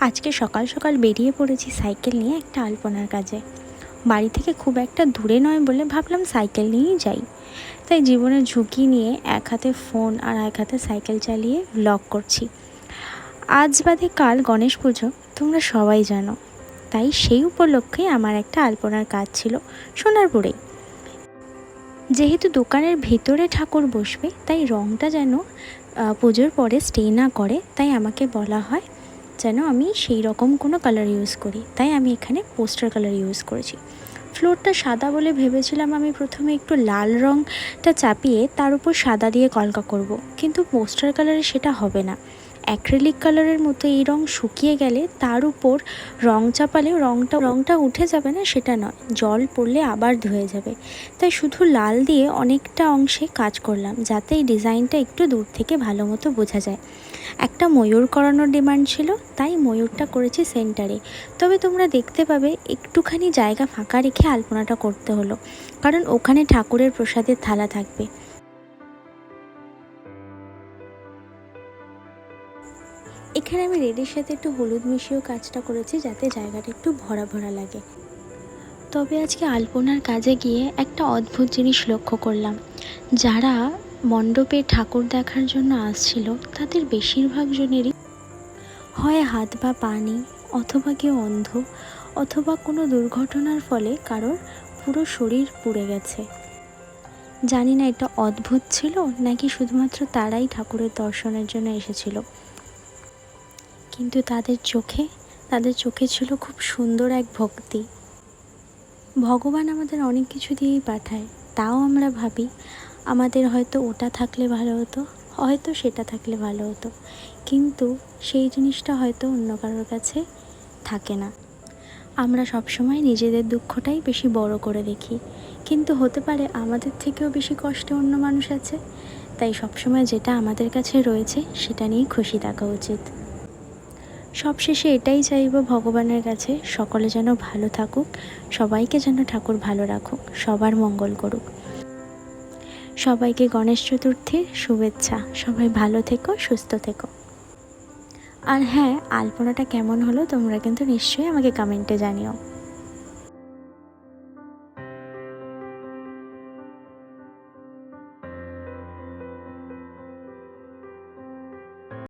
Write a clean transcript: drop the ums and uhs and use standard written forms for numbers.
আজকে সকাল সকাল বেরিয়ে পড়েছি সাইকেল নিয়ে একটা আলপনার কাজে। বাড়ি থেকে খুব একটা দূরে নয় বলে ভাবলাম সাইকেল নিয়েই যাই। তাই জীবনের ঝুঁকি নিয়ে এক হাতে ফোন আর এক হাতে সাইকেল চালিয়ে ব্লগ করছি। আজ বাদে কাল গণেশ পুজো, তোমরা সবাই জানো। তাই সেই উপলক্ষে আমার একটা আলপনার কাজ ছিল সোনারপুরেই। যেহেতু দোকানের ভেতরে ঠাকুর বসবে, তাই রঙটা যেন পুজোর পরে স্টে না করে, তাই আমাকে বলা হয় যেন আমি সেই রকম কোনো কালার ইউজ করি। তাই আমি এখানে পোস্টার কালার ইউজ করেছি। ফ্লোরটা সাদা বলে ভেবেছিলাম আমি প্রথমে একটু লাল রঙটা চাপিয়ে তার উপর সাদা দিয়ে কলকা করব, কিন্তু পোস্টার কালারে সেটা হবে না। অ্যাক্রিলিক কালারের মতো এই রঙ শুকিয়ে গেলে তার উপর রঙ চাপালে রঙটা উঠে যাবে না, সেটা নয়, জল পড়লে আবার ধুয়ে যাবে। তাই শুধু লাল দিয়ে অনেকটা অংশে কাজ করলাম, যাতে এই ডিজাইনটা একটু দূর থেকে ভালো মতো বোঝা যায়। একটা ময়ূর করানোর ডিমান্ড ছিল, তাই ময়ূরটা করেছি সেন্টারে। তবে তোমরা দেখতে পাবে একটুখানি জায়গা ফাঁকা রেখে আলপনাটা করতে হলো, কারণ ওখানে ঠাকুরের প্রসাদের থালা থাকবে। এখানে আমি রেডের সাথে একটু হলুদ মিশিয়েও কাজটা করেছি, যাতে জায়গাটা একটু ভরা ভরা লাগে। তবে আজকে আলপনার কাজে গিয়ে একটা অদ্ভুত জিনিস লক্ষ্য করলাম। যারা মণ্ডপে ঠাকুর দেখার জন্য আসছিল, তাদের বেশিরভাগ জনেরই হয় হাত বা পা নেই, অথবা কেউ অন্ধ, অথবা কোনো দুর্ঘটনার ফলে কারোর পুরো শরীর পুড়ে গেছে। জানি না এটা অদ্ভুত ছিল নাকি শুধুমাত্র তারাই ঠাকুরের দর্শনের জন্য এসেছিল, কিন্তু তাদের চোখে ছিল খুব সুন্দর এক ভক্তি। ভগবান আমাদের অনেক কিছু দিয়েই পাঠায়, তাও আমরা ভাবি আমাদের হয়তো ওটা থাকলে ভালো হতো, হয়তো সেটা থাকলে ভালো হতো, কিন্তু সেই জিনিসটা হয়তো অন্য কারোর কাছে থাকে না। আমরা সবসময় নিজেদের দুঃখটাই বেশি বড় করে দেখি, কিন্তু হতে পারে আমাদের থেকেও বেশি কষ্টে অন্য মানুষ আছে। তাই সবসময় যেটা আমাদের কাছে রয়েছে সেটা নিয়েই খুশি থাকা উচিত। সবশেষে এটাই চাইব ভগবানের কাছে, সকলে যেন ভালো থাকুক, সবাইকে যেন ঠাকুর ভালো রাখুক, সবার মঙ্গল করুক। সবাইকে গণেশ চতুর্থীর শুভেচ্ছা। সবাই ভালো থেকো, সুস্থ থেকো। আর হ্যাঁ, আলপনাটা কেমন হলো তোমরা কিন্তু নিশ্চয়ই আমাকে কমেন্টে জানিও।